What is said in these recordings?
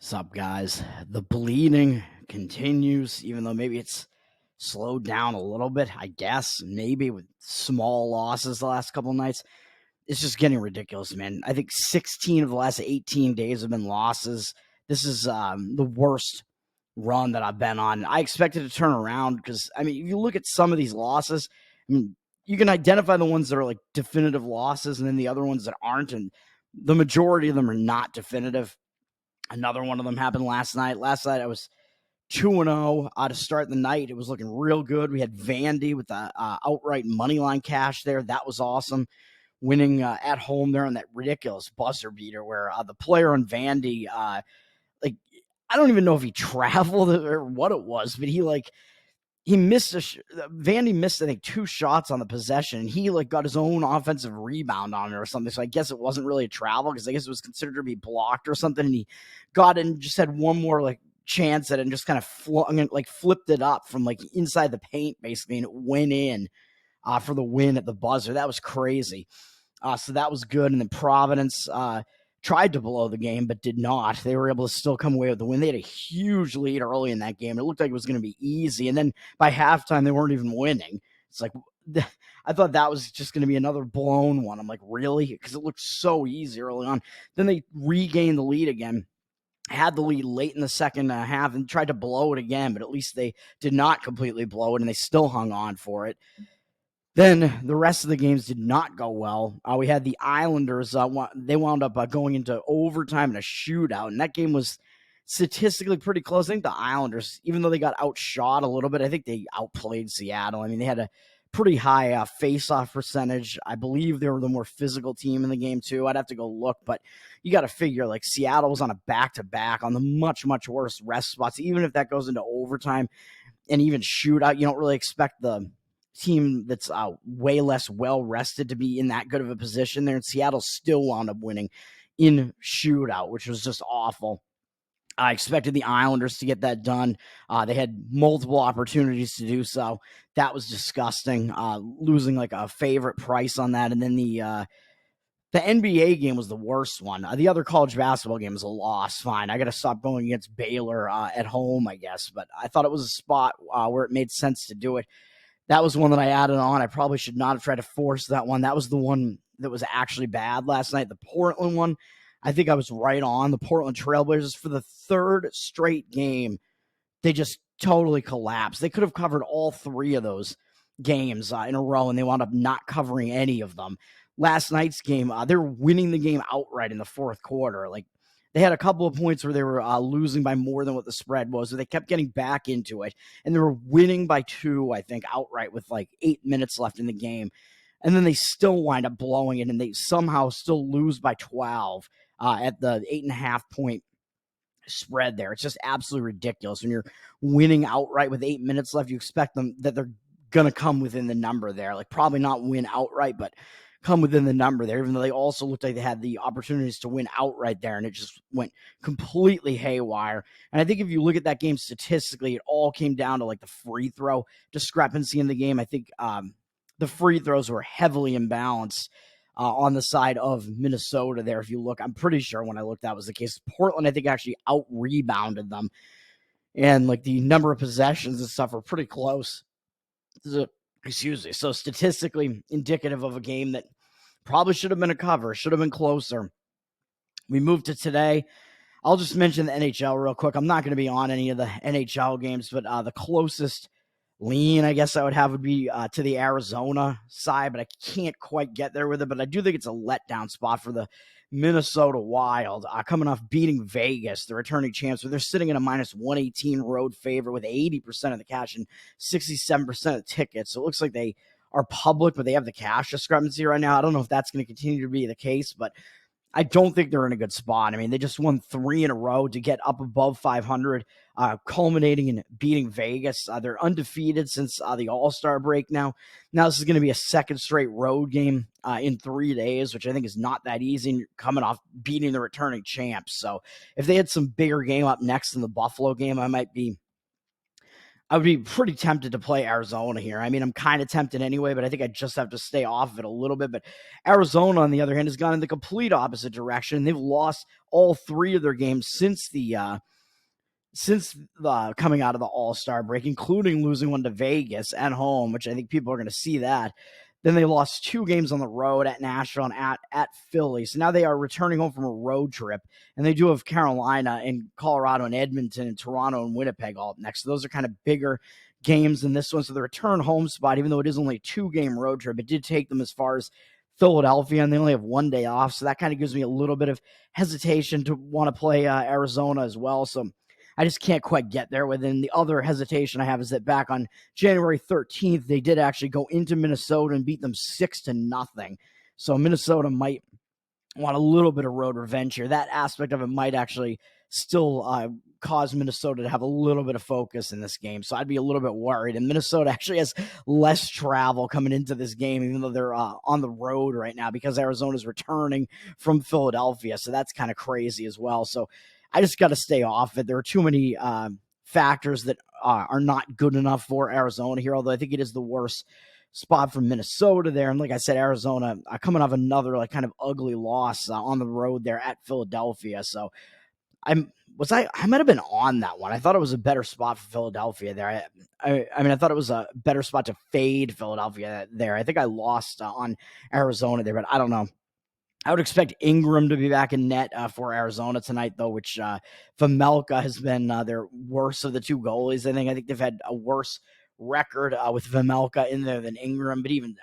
Sup, guys? The bleeding continues, even though maybe it's slowed down a little bit, I guess, maybe with small losses the last couple nights. It's just getting ridiculous, man. I think 16 of the last 18 days have been losses. This is the worst run that I've been on. I expected to turn around because, I mean, if you look at some of these losses, I mean, you can identify the ones that are like definitive losses and then the other ones that aren't. And the majority of them are not definitive. Another one of them happened last night. Last night I was 2-0 to start the night. It was looking real good. We had Vandy with the outright money line cash there. That was awesome. Winning at home there on that ridiculous buzzer beater where the player on Vandy, like, I don't even know if he traveled or what it was, but he missed Vandy missed, I think, 2 shots on the possession, and he got his own offensive rebound on it or something. So I guess it wasn't really a travel because I guess it was considered to be blocked or something. And he got it and just had one more chance at it and just kind of flipped it up from inside the paint basically, and it went in for the win at the buzzer. That was crazy. So that was good. And then Providence tried to blow the game, but did not. They were able to still come away with the win. They had a huge lead early in that game. It looked like it was going to be easy. And then by halftime, they weren't even winning. It's like, I thought that was just going to be another blown one. I'm like, really? Because it looked so easy early on. Then they regained the lead again. Had the lead late in the second half and tried to blow it again, but at least they did not completely blow it, and they still hung on for it. Then the rest of the games did not go well. We had the Islanders. They wound up going into overtime in a shootout, and that game was statistically pretty close. I think the Islanders, even though they got outshot a little bit, I think they outplayed Seattle. I mean, they had a pretty high face-off percentage. I believe they were the more physical team in the game, too. I'd have to go look, but you got to figure, Seattle was on a back-to-back on the much, much worse rest spots. Even if that goes into overtime and even shootout, you don't really expect the team that's way less well-rested to be in that good of a position there. And Seattle still wound up winning in shootout, which was just awful. I expected the Islanders to get that done. They had multiple opportunities to do so. That was disgusting, losing a favorite price on that. And then the NBA game was the worst one. The other college basketball game was a loss. Fine. I got to stop going against Baylor at home, I guess. But I thought it was a spot where it made sense to do it. That was one that I added on. I probably should not have tried to force that one. That was the one that was actually bad last night. The Portland one, I think I was right on. The Portland Trailblazers, for the third straight game, they just totally collapsed. They could have covered all 3 of those games in a row, and they wound up not covering any of them. Last night's game, they were winning the game outright in the fourth quarter. They had a couple of points where they were losing by more than what the spread was, so they kept getting back into it, and they were winning by 2, I think, outright with 8 minutes left in the game. And then they still wind up blowing it, and they somehow still lose by 12 at the 8.5 point spread there. It's just absolutely ridiculous. When you're winning outright with 8 minutes left, you expect them that they're going to come within the number there. Probably not win outright, but come within the number there, even though they also looked like they had the opportunities to win outright there, and it just went completely haywire. And I think if you look at that game statistically, it all came down to the free throw discrepancy in the game. I think the free throws were heavily imbalanced on the side of Minnesota there. If you look, I'm pretty sure when I looked that was the case. Portland, I think, actually out-rebounded them, and the number of possessions and stuff were pretty close. Excuse me. So statistically indicative of a game that probably should have been a cover, should have been closer. We moved to today. I'll just mention the NHL real quick. I'm not going to be on any of the NHL games, but the closest lean, I guess I would have would be to the Arizona side, but I can't quite get there with it. But I do think it's a letdown spot for the Minnesota Wild, coming off beating Vegas, the returning champs, where they're sitting in a minus 118 road favorite with 80% of the cash and 67% of the tickets. So it looks like they are public, but they have the cash discrepancy right now. I don't know if that's going to continue to be the case, but I don't think they're in a good spot. I mean, they just won 3 in a row to get up above 500, culminating in beating Vegas. They're undefeated since the All-Star break now. Now this is going to be a second straight road game in 3 days, which I think is not that easy, coming off beating the returning champs. So if they had some bigger game up next in the Buffalo game, I might be I would be pretty tempted to play Arizona here. I mean, I'm kind of tempted anyway, but I think I just have to stay off of it a little bit. But Arizona, on the other hand, has gone in the complete opposite direction. They've lost all 3 of their games since the coming out of the All-Star break, including losing one to Vegas at home, which I think people are going to see that. Then they lost 2 games on the road at Nashville and at Philly. So now they are returning home from a road trip, and they do have Carolina and Colorado and Edmonton and Toronto and Winnipeg all up next. So those are kind of bigger games than this one. So the return home spot, even though it is only a 2-game road trip, it did take them as far as Philadelphia, and they only have 1 day off. So that kind of gives me a little bit of hesitation to want to play Arizona as well. So I just can't quite get there with. And the other hesitation I have is that back on January 13th, they did actually go into Minnesota and beat them 6-0. So Minnesota might want a little bit of road revenge here. That aspect of it might actually still cause Minnesota to have a little bit of focus in this game. So I'd be a little bit worried. And Minnesota actually has less travel coming into this game, even though they're on the road right now, because Arizona's returning from Philadelphia. So that's kind of crazy as well. So I just got to stay off it. There are too many factors that are not good enough for Arizona here, although I think it is the worst spot for Minnesota there. And like I said, Arizona coming off another like kind of ugly loss on the road there at Philadelphia. So I might have been on that one. I thought it was a better spot for Philadelphia there. I mean, I thought it was a better spot to fade Philadelphia there. I think I lost on Arizona there, but I don't know. I would expect Ingram to be back in net for Arizona tonight, though, which Vejmelka has been their worst of the 2 goalies. I think they've had a worse record with Vejmelka in there than Ingram. But even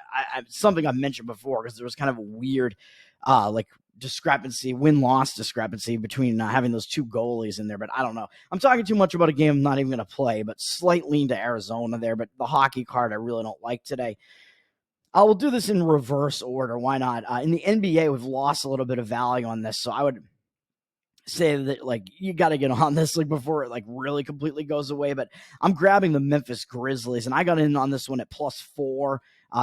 something I've mentioned before, because there was kind of a weird win-loss discrepancy between having those 2 goalies in there. But I don't know. I'm talking too much about a game I'm not even going to play, but slight lean to Arizona there. But the hockey card I really don't like today. I will do this in reverse order. Why not? In the NBA, we've lost a little bit of value on this, so I would say that you got to get on this before it really completely goes away. But I'm grabbing the Memphis Grizzlies, and I got in on this one at +4.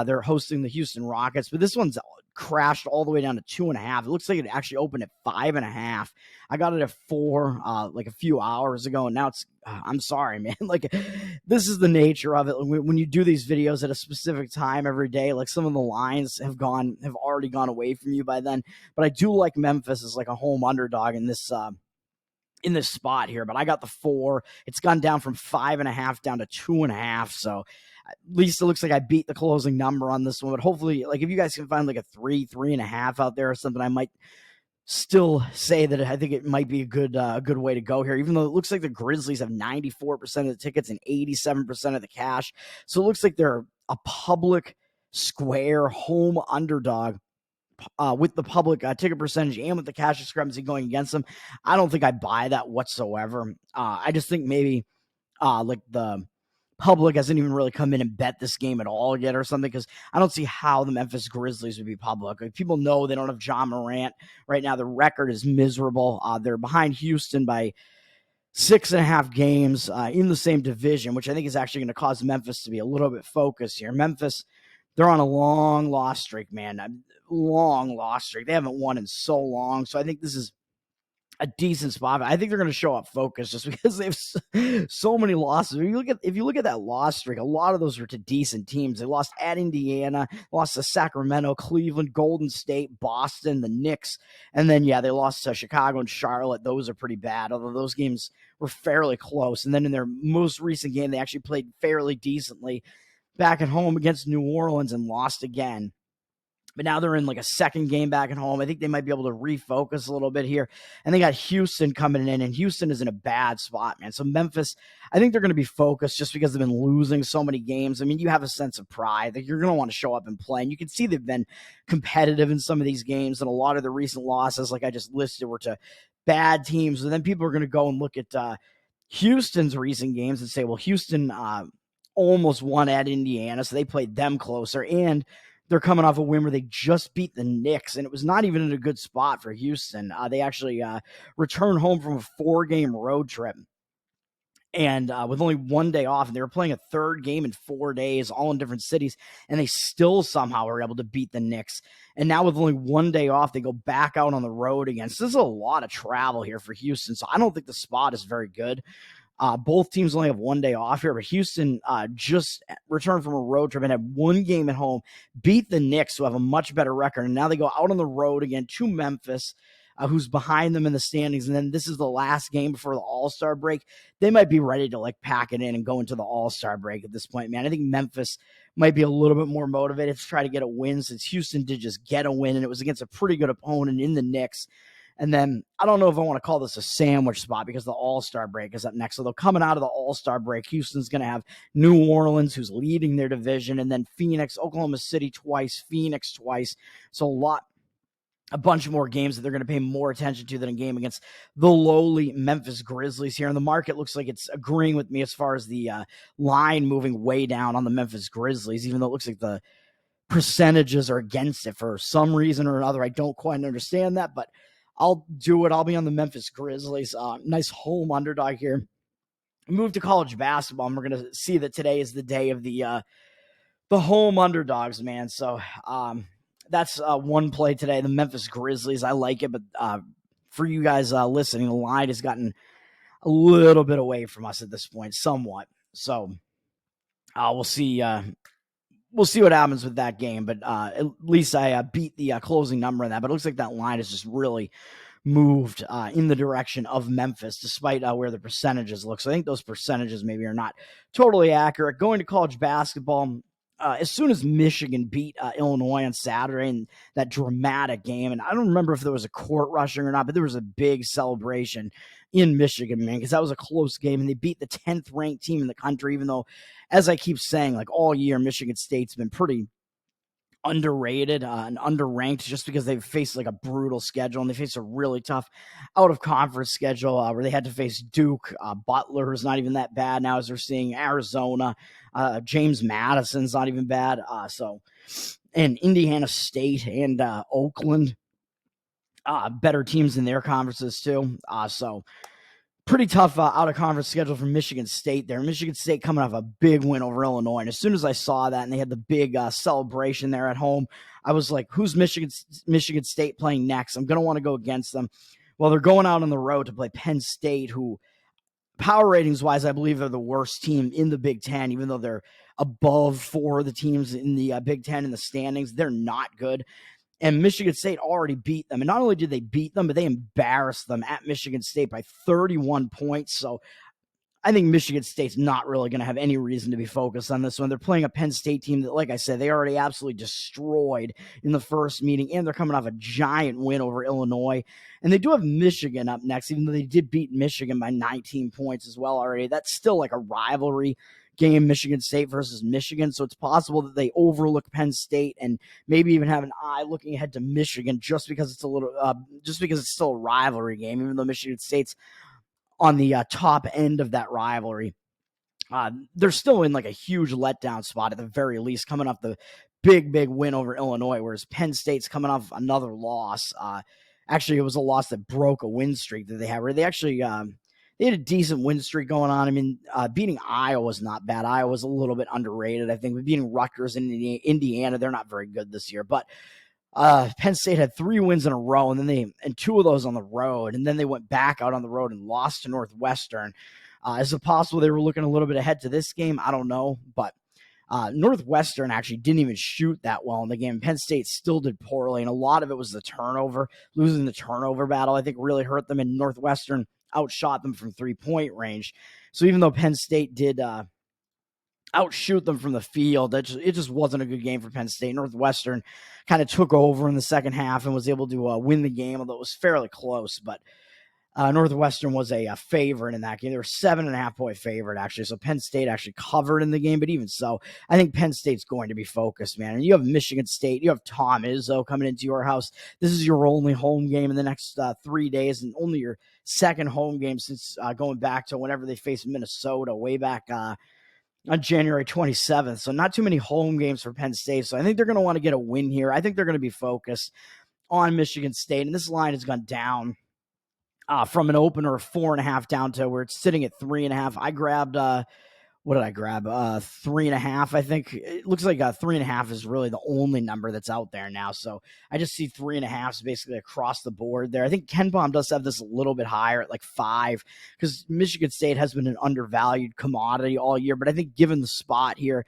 They're hosting the Houston Rockets, but this one's crashed all the way down to 2.5. It looks like it actually opened at 5.5. I got it at 4 a few hours ago, and now it's I'm sorry, man. This is the nature of it. When you do these videos at a specific time every day, some of the lines have already gone away from you by then. But I do like Memphis as a home underdog in this spot here. But I got the 4. It's gone down from 5.5 down to 2.5. So at least it looks like I beat the closing number on this one. But hopefully, if you guys can find a 3.5 out there or something, I might still say that I think it might be a good way to go here, even though it looks like the Grizzlies have 94% of the tickets and 87% of the cash. So it looks like they're a public square home underdog with the public ticket percentage and with the cash discrepancy going against them. I don't think I buy that whatsoever. I just think maybe the public hasn't even really come in and bet this game at all yet or something, because I don't see how the Memphis Grizzlies would be public. People know they don't have John Morant right now. The record is miserable. They're behind Houston by 6.5 games in the same division, which I think is actually going to cause Memphis to be a little bit focused here. Memphis, they're on a long loss streak, man. A long loss streak. They haven't won in so long. So I think this is a decent spot. I think they're going to show up focused just because they have so many losses. If you look at that loss streak, a lot of those were to decent teams. They lost at Indiana, lost to Sacramento, Cleveland, Golden State, Boston, the Knicks, and then they lost to Chicago and Charlotte. Those are pretty bad, although those games were fairly close. And then in their most recent game, they actually played fairly decently back at home against New Orleans and lost again. But now they're in a second game back at home. I think they might be able to refocus a little bit here. And they got Houston coming in, and Houston is in a bad spot, man. So Memphis, I think they're going to be focused just because they've been losing so many games. I mean, you have a sense of pride that you're going to want to show up and play. And you can see they've been competitive in some of these games, and a lot of the recent losses, like I just listed, were to bad teams. And then people are going to go and look at Houston's recent games and say, well, Houston almost won at Indiana, so they played them closer. And they're coming off a win where they just beat the Knicks, and it was not even in a good spot for Houston. They actually returned home from a 4-game road trip, and with only 1 day off, and they were playing a third game in 4 days, all in different cities, and they still somehow were able to beat the Knicks. And now with only 1 day off, they go back out on the road again. So this is a lot of travel here for Houston, so I don't think the spot is very good. Both teams only have 1 day off here, but Houston just returned from a road trip and had 1 game at home, beat the Knicks, who have a much better record, and now they go out on the road again to Memphis, who's behind them in the standings, and then this is the last game before the All-Star break. They might be ready to pack it in and go into the All-Star break at this point, man. I think Memphis might be a little bit more motivated to try to get a win, since Houston did just get a win, and it was against a pretty good opponent in the Knicks. And then I don't know if I want to call this a sandwich spot because the All-Star break is up next. So they're coming out of the All-Star break. Houston's going to have New Orleans, who's leading their division, and then Phoenix, Oklahoma City twice, Phoenix twice. So a bunch more games that they're going to pay more attention to than a game against the lowly Memphis Grizzlies here. And the market looks like it's agreeing with me as far as the line moving way down on the Memphis Grizzlies, even though it looks like the percentages are against it for some reason or another. I don't quite understand that, but I'll do it. I'll be on the Memphis Grizzlies. Nice home underdog here. Move to college basketball, and we're going to see that today is the day of the home underdogs, man. So that's one play today, the Memphis Grizzlies. I like it, but for you guys listening, the line has gotten a little bit away from us at this point, somewhat. So we'll see. We'll see what happens with that game, but at least I beat the closing number on that. But it looks like that line has just really moved in the direction of Memphis, despite where the percentages look. So I think those percentages maybe are not totally accurate. Going to college basketball, as soon as Michigan beat Illinois on Saturday in that dramatic game, and I don't remember if there was a court rushing or not, but there was a big celebration in Michigan, man, because that was a close game, and they beat the 10th ranked team in the country, even though, as I keep saying, all year, Michigan State's been pretty underrated and underranked just because they've faced a brutal schedule, and they faced a really tough out-of-conference schedule where they had to face Duke. Butler is not even that bad now, as they're seeing Arizona. James Madison's not even bad. And Indiana State and Oakland, better teams in their conferences too. So pretty tough out-of-conference schedule for Michigan State there. Michigan State coming off a big win over Illinois. And as soon as I saw that and they had the big celebration there at home, I was like, who's Michigan State playing next? I'm going to want to go against them. Well, they're going out on the road to play Penn State, who power ratings-wise, I believe they're the worst team in the Big Ten, even though they're above 4 of the teams in the Big Ten in the standings. They're not good. And Michigan State already beat them. And not only did they beat them, but they embarrassed them at Michigan State by 31 points. So I think Michigan State's not really going to have any reason to be focused on this one. They're playing a Penn State team that, like I said, they already absolutely destroyed in the first meeting, and they're coming off a giant win over Illinois. And they do have Michigan up next, even though they did beat Michigan by 19 points as well already. That's still a rivalry game, Michigan State versus Michigan. So it's possible that they overlook Penn State and maybe even have an eye looking ahead to Michigan just because it's still a rivalry game, even though Michigan State's on the top end of that rivalry. They're still in a huge letdown spot at the very least, coming off the big win over Illinois, whereas Penn State's coming off another loss. Actually, it was a loss that broke a win streak that they had, where they actually they had a decent win streak going on. I mean, beating Iowa was not bad. Iowa's a little bit underrated, I think. But beating Rutgers and Indiana, they're not very good this year. But Penn State had 3 wins in a row, and 2 of those on the road, and then they went back out on the road and lost to Northwestern. Is it possible they were looking a little bit ahead to this game? I don't know, but Northwestern actually didn't even shoot that well in the game. Penn State still did poorly, and a lot of it was the turnover. Losing the turnover battle, I think, really hurt them, and Northwestern outshot them from 3-point range. So even though Penn State did outshoot them from the field, it just wasn't a good game for Penn State. Northwestern kind of took over in the second half and was able to win the game, although it was fairly close. But Northwestern was a favorite in that game. They were 7.5-point favorite, actually. So Penn State actually covered in the game. But even so, I think Penn State's going to be focused, man. And you have Michigan State. You have Tom Izzo coming into your house. This is your only home game in the next 3 days, and only your second home game since going back to whenever they faced Minnesota way back on January 27th. So not too many home games for Penn State. So I think they're going to want to get a win here. I think they're going to be focused on Michigan State. And this line has gone down from an opener of 4.5 down to where it's sitting at 3.5. I grabbed what did I grab? 3.5, I think. It looks like 3.5 is really the only number that's out there now. So I just see 3.5 basically across the board there. I think KenPom does have this a little bit higher at like 5 because Michigan State has been an undervalued commodity all year. But I think given the spot here,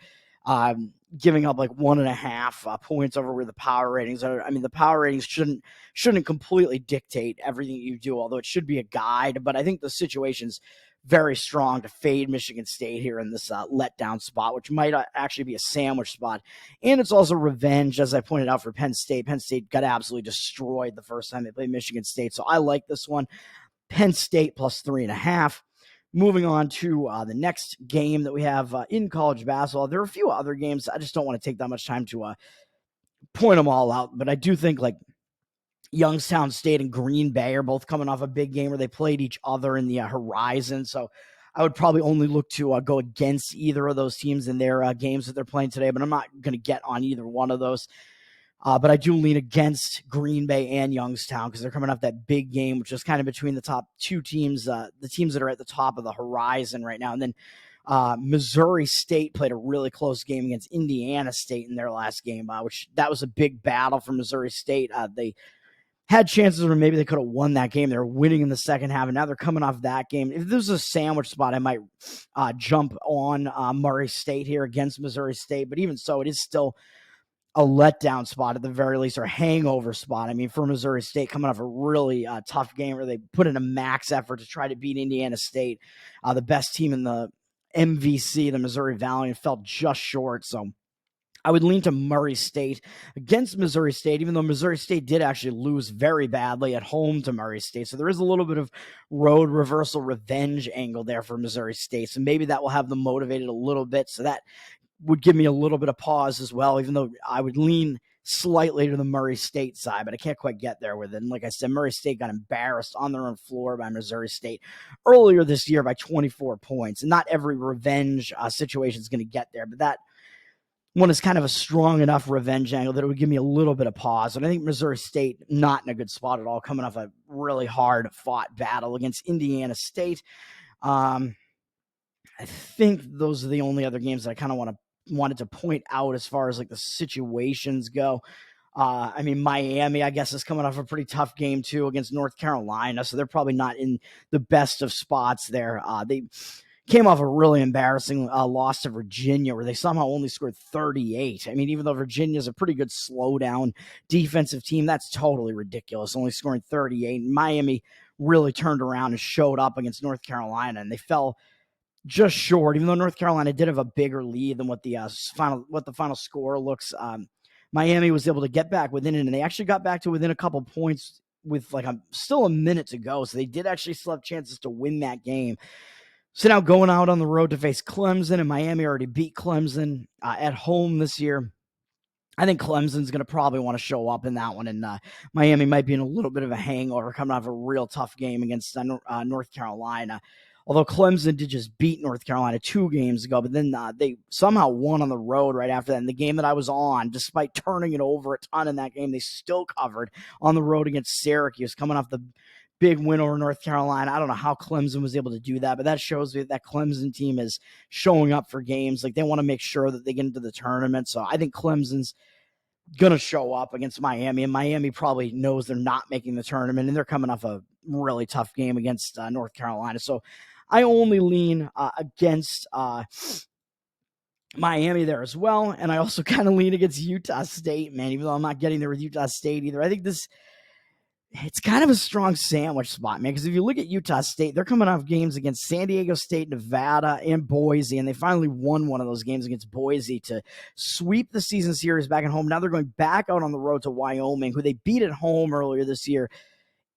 giving up like 1.5 points over where the power ratings are. I mean, the power ratings shouldn't completely dictate everything you do, although it should be a guide. But I think the situation's very strong to fade Michigan State here in this letdown spot, which might actually be a sandwich spot. And it's also revenge, as I pointed out, for Penn State. Penn State got absolutely destroyed the first time they played Michigan State. So I like this one. Penn State plus 3.5. Moving on to the next game that we have in college basketball. There are a few other games. I just don't want to take that much time to point them all out. But I do think like Youngstown State and Green Bay are both coming off a big game where they played each other in the horizon. So I would probably only look to go against either of those teams in their games that they're playing today, but I'm not going to get on either one of those. But I do lean against Green Bay and Youngstown because they're coming off that big game, which is kind of between the top two teams, the teams that are at the top of the horizon right now. And then Missouri State played a really close game against Indiana State in their last game, which that was a big battle for Missouri State. They had chances where maybe they could have won that game. They were winning in the second half, and now they're coming off that game. If this was a sandwich spot, I might jump on Murray State here against Missouri State. But even so, it is still a letdown spot at the very least, or a hangover spot. I mean, for Missouri State coming off a really tough game where they put in a max effort to try to beat Indiana State, the best team in the MVC, the Missouri Valley, and fell just short. So I would lean to Murray State against Missouri State, even though Missouri State did actually lose very badly at home to Murray State. So there is a little bit of road reversal revenge angle there for Missouri State. So maybe that will have them motivated a little bit. So that would give me a little bit of pause as well, even though I would lean slightly to the Murray State side, but I can't quite get there with it. And like I said, Murray State got embarrassed on their own floor by Missouri State earlier this year by 24 points. And not every revenge situation is going to get there, but that one is kind of a strong enough revenge angle that it would give me a little bit of pause. And I think Missouri State not in a good spot at all, coming off a really hard fought battle against Indiana State. I think those are the only other games that I kind of wanted to point out as far as like the situations go. I mean, Miami, I guess, is coming off a pretty tough game too against North Carolina. So they're probably not in the best of spots there. They came off a really embarrassing loss to Virginia where they somehow only scored 38. I mean, even though Virginia's a pretty good slow-down defensive team, that's totally ridiculous, only scoring 38. And Miami really turned around and showed up against North Carolina, and they fell just short, even though North Carolina did have a bigger lead than what the final score looks. Miami was able to get back within it, and they actually got back to within a couple points with like still a minute to go. So they did actually still have chances to win that game. So now going out on the road to face Clemson, and Miami already beat Clemson at home this year. I think Clemson's going to probably want to show up in that one, and Miami might be in a little bit of a hangover coming off a real tough game against North Carolina. Although Clemson did just beat North Carolina 2 games ago, but then they somehow won on the road right after that. And the game that I was on, despite turning it over a ton in that game, they still covered on the road against Syracuse, coming off the big win over North Carolina. I don't know how Clemson was able to do that, but that shows me that Clemson team is showing up for games. Like they want to make sure that they get into the tournament. So I think Clemson's going to show up against Miami, and Miami probably knows they're not making the tournament, and they're coming off a really tough game against North Carolina. So I only lean against Miami there as well, and I also kind of lean against Utah State, man, even though I'm not getting there with Utah State either. I think it's kind of a strong sandwich spot, man, because if you look at Utah State, they're coming off games against San Diego State, Nevada, and Boise, and they finally won one of those games against Boise to sweep the season series back at home. Now they're going back out on the road to Wyoming, who they beat at home earlier this year,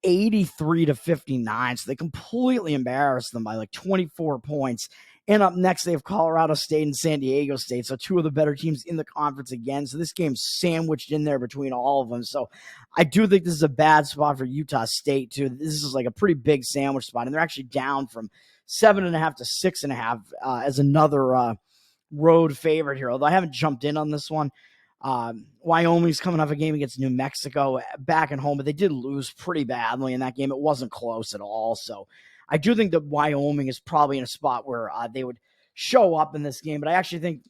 83-59. So they completely embarrassed them by like 24 points. And up next, they have Colorado State and San Diego State. So 2 of the better teams in the conference again. So this game's sandwiched in there between all of them. So I do think this is a bad spot for Utah State too. This is like a pretty big sandwich spot. And they're actually down from 7.5 to 6.5 as another road favorite here. Although I haven't jumped in on this one. Wyoming's coming off a game against New Mexico back at home, but they did lose pretty badly in that game. It wasn't close at all. So I do think that Wyoming is probably in a spot where they would show up in this game. But I actually think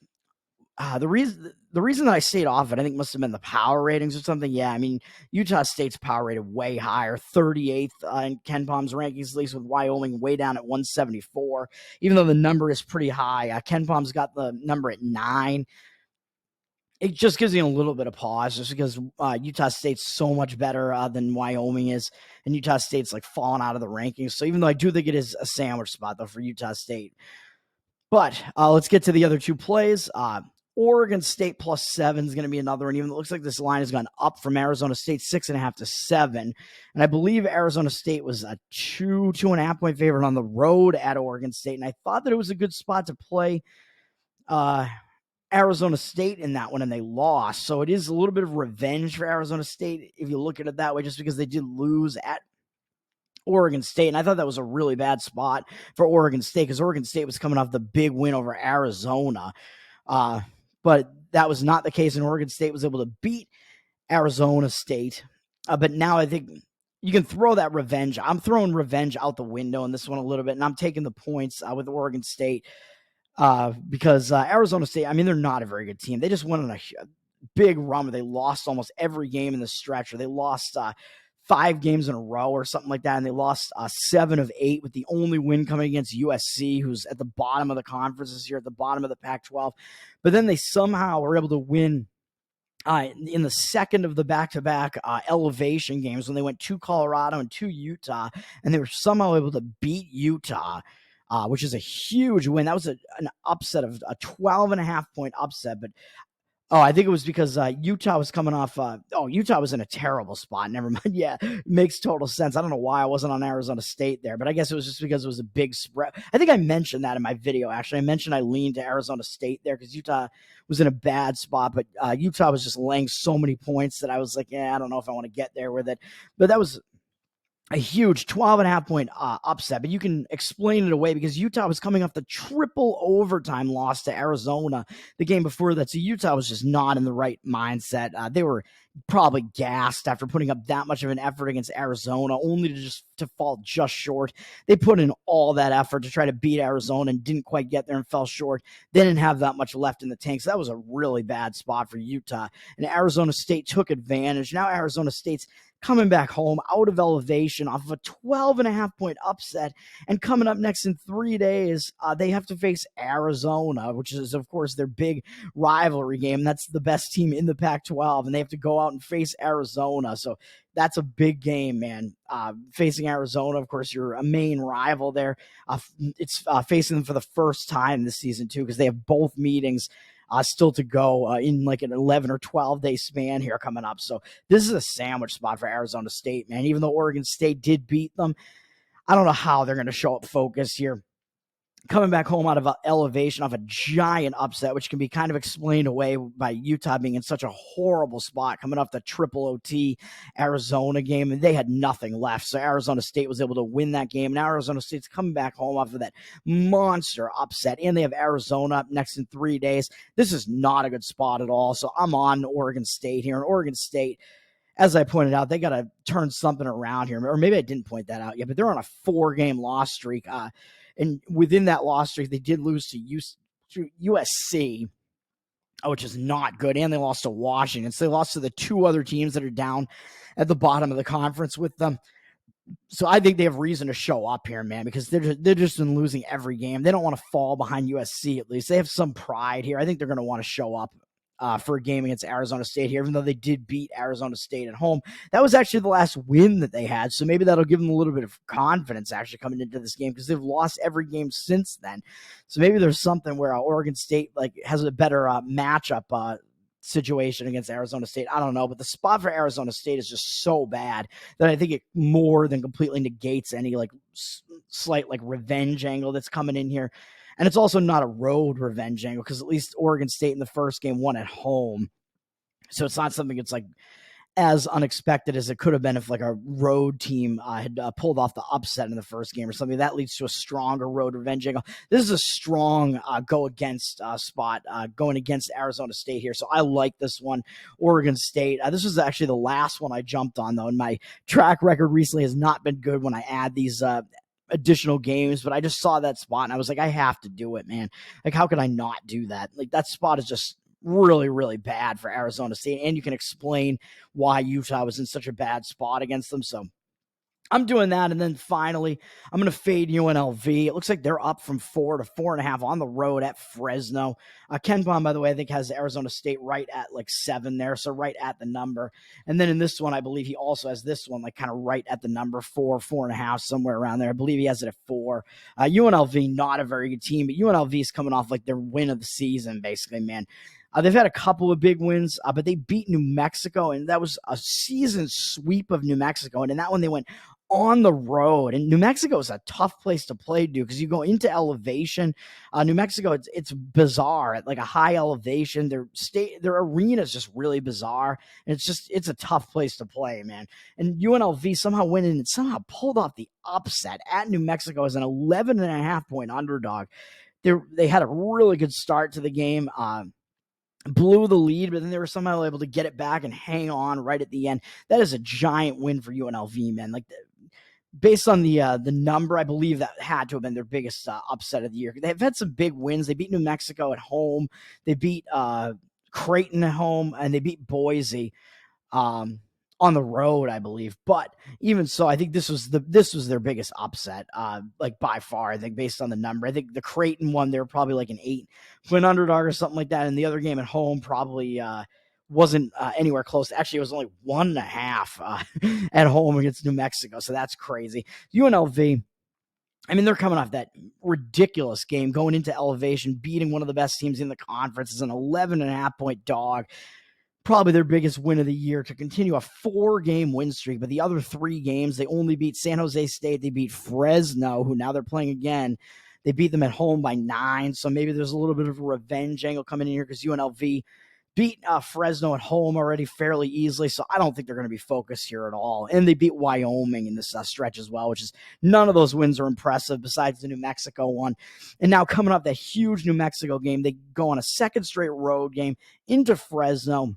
the reason that I stayed off it, I think, must have been the power ratings or something. Yeah, I mean, Utah State's power rated way higher, 38th in Ken Palm's rankings, at least, with Wyoming way down at 174. Even though the number is pretty high, Ken Palm's got the number at 9. It just gives you a little bit of pause, just because Utah State's so much better than Wyoming is, and Utah State's like falling out of the rankings. So even though I do think it is a sandwich spot though for Utah State, but let's get to the other two plays. Oregon State +7 is going to be another one. Even though it looks like this line has gone up from Arizona State 6.5 to 7, and I believe Arizona State was a 2.5 point favorite on the road at Oregon State, and I thought that it was a good spot to play Arizona State in that one, and they lost. So it is a little bit of revenge for Arizona State if you look at it that way, just because they did lose at Oregon State. And I thought that was a really bad spot for Oregon State, because Oregon State was coming off the big win over Arizona. But that was not the case, and Oregon State was able to beat Arizona State. But now I think you can throw that revenge. I'm throwing revenge out the window in this one a little bit, and I'm taking the points with Oregon State. Because Arizona State, I mean, they're not a very good team. They just went on a big run where they lost almost every game in the stretch, or they lost 5 games in a row or something like that, and they lost 7 of 8, with the only win coming against USC, who's at the bottom of the conference this year, at the bottom of the Pac-12. But then they somehow were able to win in the second of the back-to-back elevation games, when they went to Colorado and to Utah, and they were somehow able to beat Utah, which is a huge win. That was an upset of a 12.5 point upset. But I think it was because Utah was coming off. Utah was in a terrible spot. Never mind. Yeah, makes total sense. I don't know why I wasn't on Arizona State there, but I guess it was just because it was a big spread. I think I mentioned that in my video. Actually, I mentioned I leaned to Arizona State there because Utah was in a bad spot, but Utah was just laying so many points that I was like, yeah, I don't know if I want to get there with it. But that was a huge 12.5 point upset, but you can explain it away because Utah was coming off the triple overtime loss to Arizona the game before that. So Utah was just not in the right mindset. They were probably gassed after putting up that much of an effort against Arizona, only to fall just short. They put in all that effort to try to beat Arizona and didn't quite get there and fell short. They didn't have that much left in the tank. So that was a really bad spot for Utah. And Arizona State took advantage. Now Arizona State's coming back home out of elevation off of a 12.5 point upset. And coming up next in 3 days, they have to face Arizona, which is, of course, their big rivalry game. That's the best team in the Pac-12, and they have to go out and face Arizona. So that's a big game, man. Facing Arizona, of course, you're a main rival there. It's facing them for the first time this season, too, because they have both meetings still to go in like an 11 or 12 day span here coming up. So this is a sandwich spot for Arizona State, man. Even though Oregon State did beat them, I don't know how they're going to show up focused here. Coming back home out of elevation off a giant upset, which can be kind of explained away by Utah being in such a horrible spot, coming off the triple OT Arizona game, and they had nothing left. So Arizona State was able to win that game. Now Arizona State's coming back home off of that monster upset, and they have Arizona up next in 3 days. This is not a good spot at all. So I'm on Oregon State here, and Oregon State, as I pointed out, they got to turn something around here. Or maybe I didn't point that out yet, but they're on a 4-game loss streak. And within that loss streak, they did lose to USC, which is not good. And they lost to Washington. So they lost to the 2 other teams that are down at the bottom of the conference with them. So I think they have reason to show up here, man, because they're just been losing every game. They don't want to fall behind USC, at least. They have some pride here. I think they're going to want to show up for a game against Arizona State here, even though they did beat Arizona State at home. That was actually the last win that they had, so maybe that'll give them a little bit of confidence actually coming into this game, because they've lost every game since then. So maybe there's something where Oregon State has a better matchup situation against Arizona State. I don't know, but the spot for Arizona State is just so bad that I think it more than completely negates any slight revenge angle that's coming in here. And it's also not a road revenge angle, because at least Oregon State in the first game won at home. So it's not something that's as unexpected as it could have been if a road team had pulled off the upset in the first game or something. That leads to a stronger road revenge angle. This is a strong go against spot going against Arizona State here. So I like this one, Oregon State. This was actually the last one I jumped on, though, and my track record recently has not been good when I add these additional games, but I just saw that spot and I was like, I have to do it, man. Like, how could I not do that? Like, that spot is just really, really bad for Arizona State, and you can explain why Utah was in such a bad spot against them. So I'm doing that, and then finally, I'm going to fade UNLV. It looks like they're up from 4 to 4.5 on the road at Fresno. Ken Pom, by the way, I think has Arizona State right at like 7 there, so right at the number. And then in this one, I believe he also has this one like kind of right at the number 4, 4.5, somewhere around there. I believe he has it at 4. UNLV, not a very good team, but UNLV is coming off like their win of the season, basically, man. They've had a couple of big wins, but they beat New Mexico, and that was a season sweep of New Mexico. And in that one, they went on the road, and New Mexico is a tough place to play, dude, because you go into elevation. New Mexico, it's bizarre at like a high elevation. Their arena is just really bizarre, and it's a tough place to play, man. And UNLV somehow went in and somehow pulled off the upset at New Mexico as an 11.5-point underdog. They had a really good start to the game. Blew the lead, but then they were somehow able to get it back and hang on right at the end. That is a giant win for UNLV, man. Like, based on the number, I believe that had to have been their biggest upset of the year. They've had some big wins. They beat New Mexico at home. They beat Creighton at home, and they beat Boise on the road, I believe. But even so, I think this was their biggest upset, like by far. I think based on the number, I think the Creighton one, they were probably like an 8-win underdog or something like that, and the other game at home probably wasn't anywhere close. Actually, it was only 1.5 at home against New Mexico, so that's crazy. UNLV, I mean, they're coming off that ridiculous game, going into elevation, beating one of the best teams in the conference as an 11.5-point dog. Probably their biggest win of the year to continue a 4-game win streak. But the other 3 games, they only beat San Jose State. They beat Fresno, who now they're playing again. They beat them at home by 9. So maybe there's a little bit of a revenge angle coming in here because UNLV beat Fresno at home already fairly easily. So I don't think they're going to be focused here at all. And they beat Wyoming in this stretch as well, which is none of those wins are impressive besides the New Mexico one. And now coming up that huge New Mexico game, they go on a second straight road game into Fresno,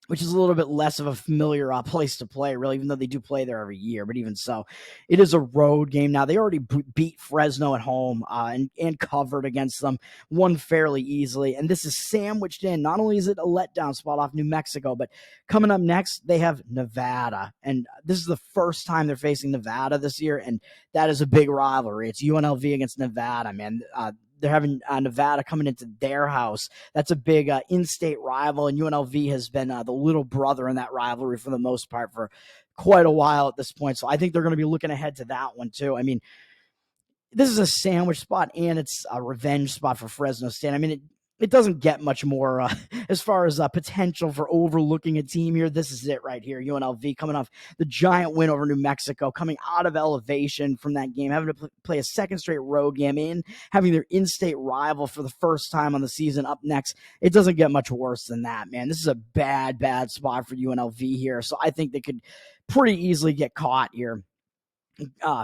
which is a little bit less of a familiar place to play, really, even though they do play there every year. But even so, it is a road game. Now, they already beat Fresno at home and covered against them, won fairly easily. And this is sandwiched in. Not only is it a letdown spot off New Mexico, but coming up next, they have Nevada. And this is the first time they're facing Nevada this year, and that is a big rivalry. It's UNLV against Nevada, man. They're having Nevada coming into their house. That's a big in-state rival, and UNLV has been the little brother in that rivalry for the most part for quite a while at this point. So I think they're going to be looking ahead to that one too. I mean, this is a sandwich spot, and it's a revenge spot for Fresno State. I mean, it doesn't get much more as far as potential for overlooking a team here. This is it right here. UNLV coming off the giant win over New Mexico, coming out of elevation from that game, having to play a second straight road game having their in-state rival for the first time on the season up next. It doesn't get much worse than that, man. This is a bad, bad spot for UNLV here. So I think they could pretty easily get caught here.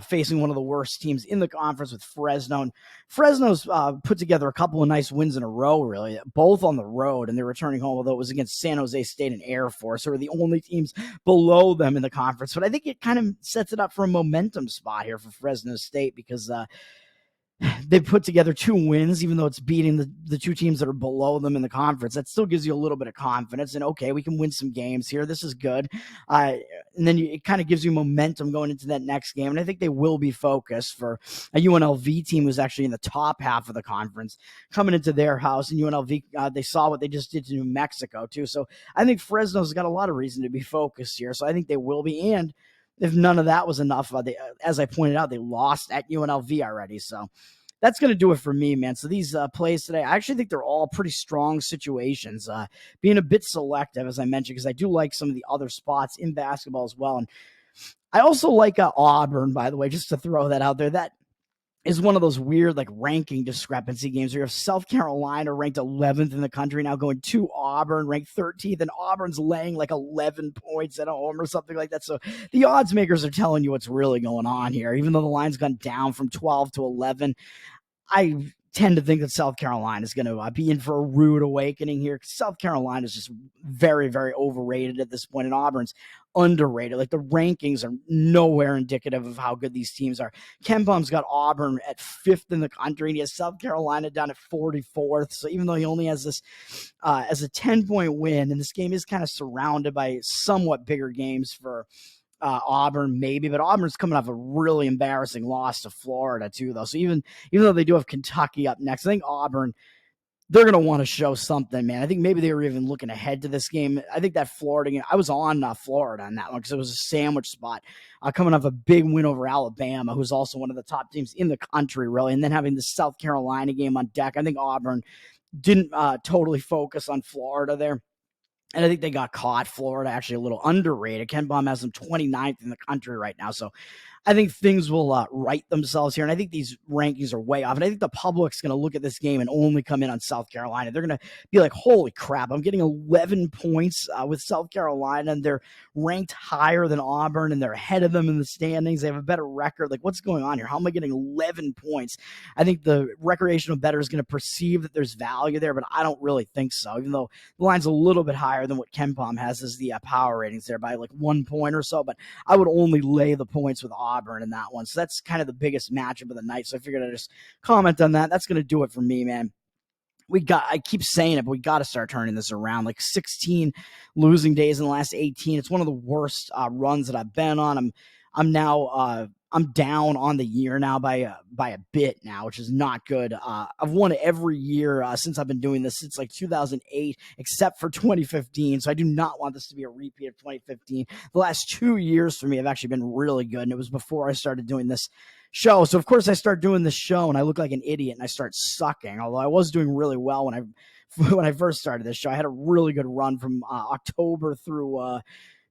Facing one of the worst teams in the conference with Fresno. And Fresno's put together a couple of nice wins in a row, really, both on the road, and they're returning home, although it was against San Jose State and Air Force, who are the only teams below them in the conference. But I think it kind of sets it up for a momentum spot here for Fresno State because they put together 2 wins, even though it's beating the 2 teams that are below them in the conference. That still gives you a little bit of confidence. And, okay, we can win some games here. This is good. And then it kind of gives you momentum going into that next game. And I think they will be focused for a UNLV team who's actually in the top half of the conference coming into their house. And UNLV, they saw what they just did to New Mexico, too. So I think Fresno's got a lot of reason to be focused here. So I think they will be. And if none of that was enough, as I pointed out, they lost at UNLV already. So that's going to do it for me, man. So these plays today, I actually think they're all pretty strong situations. Being a bit selective, as I mentioned, because I do like some of the other spots in basketball as well. And I also like Auburn, by the way, just to throw that out there. That is one of those weird like ranking discrepancy games where you have South Carolina ranked 11th in the country now going to Auburn ranked 13th, and Auburn's laying like 11 points at home or something like that. So the odds makers are telling you what's really going on here. Even though the line's gone down from 12 to 11, I tend to think that South Carolina is going to be in for a rude awakening here. South Carolina is just very, very overrated at this point, and Auburn's underrated. Like the rankings are nowhere indicative of how good these teams are. KenPom's got Auburn at 5th in the country, and he has South Carolina down at 44th. So even though he only has this as a 10-point win, and this game is kind of surrounded by somewhat bigger games for Auburn, maybe, but Auburn's coming off a really embarrassing loss to Florida too, though. So even though they do have Kentucky up next, I think Auburn, they're going to want to show something, man. I think maybe they were even looking ahead to this game. I think that Florida game, I was on Florida on that one because it was a sandwich spot, coming off a big win over Alabama, who's also one of the top teams in the country, really, and then having the South Carolina game on deck. I think Auburn didn't totally focus on Florida there. And I think they got caught. Florida actually a little underrated. KenPom has them 29th in the country right now. So I think things will right themselves here. And I think these rankings are way off. And I think the public's going to look at this game and only come in on South Carolina. They're going to be like, holy crap, I'm getting 11 points with South Carolina, and they're ranked higher than Auburn, and they're ahead of them in the standings. They have a better record. Like, what's going on here? How am I getting 11 points? I think the recreational bettor is going to perceive that there's value there, but I don't really think so, even though the line's a little bit higher than what KenPom has as the power ratings there by like 1 point or so. But I would only lay the points with Auburn in that one. So that's kind of the biggest matchup of the night. So I figured I'd just comment on that. That's going to do it for me, man. I keep saying it, but we got to start turning this around. Like 16 losing days in the last 18. It's one of the worst runs that I've been on. I'm now I'm down on the year now by a bit now, which is not good. I've won every year since I've been doing this, since like 2008, except for 2015. So I do not want this to be a repeat of 2015. The last 2 years for me have actually been really good, and it was before I started doing this show. So of course I start doing this show and I look like an idiot and I start sucking. Although I was doing really well when I first started this show. I had a really good run from October through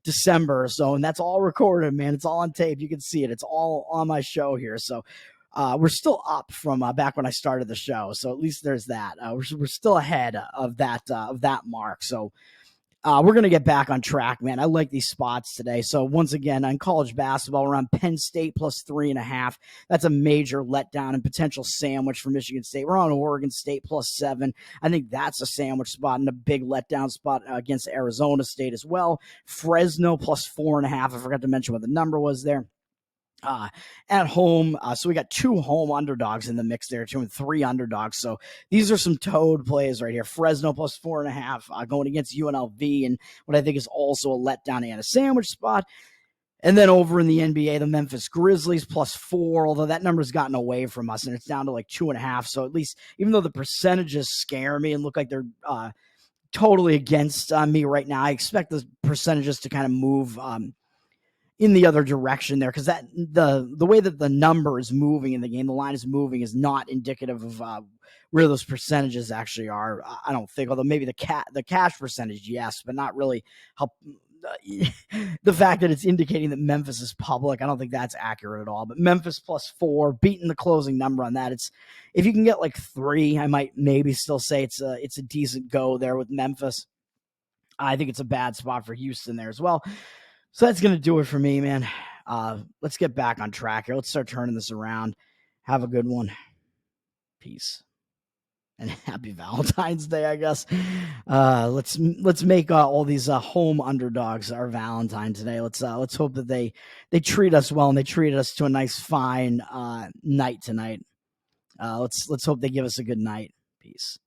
December or so, and that's all recorded, man. It's all on tape. You can see it. It's all on my show here. So we're still up from back when I started the show. So at least there's that. We're still ahead of that mark. So we're going to get back on track, man. I like these spots today. So once again, on college basketball, we're on Penn State plus 3.5. That's a major letdown and potential sandwich for Michigan State. We're on Oregon State plus 7. I think that's a sandwich spot and a big letdown spot against Arizona State as well. Fresno plus 4.5. I forgot to mention what the number was there. At home. So we got 2 home underdogs in the mix there, 2 and 3 underdogs. So these are some toad plays right here. Fresno plus 4.5 going against UNLV, and what I think is also a letdown and a sandwich spot. And then over in the NBA, the Memphis Grizzlies plus 4, although that number's gotten away from us and it's down to like 2.5. So at least, even though the percentages scare me and look like they're totally against me right now, I expect the percentages to kind of move in the other direction there, because that the way that the number is moving in the game, the line is moving, is not indicative of where those percentages actually are. I don't think, although maybe the cash percentage, yes, but not really how the fact that it's indicating that Memphis is public. I don't think that's accurate at all. But Memphis plus 4, beating the closing number on that. It's, if you can get like 3, I might maybe still say it's a decent go there with Memphis. I think it's a bad spot for Houston there as well. So that's going to do it for me, man. Let's get back on track here. Let's start turning this around. Have a good one. Peace. And happy Valentine's Day, I guess. Let's make all these home underdogs our Valentine today. Let's hope that they treat us well and they treat us to a nice, fine night tonight. Let's hope they give us a good night. Peace.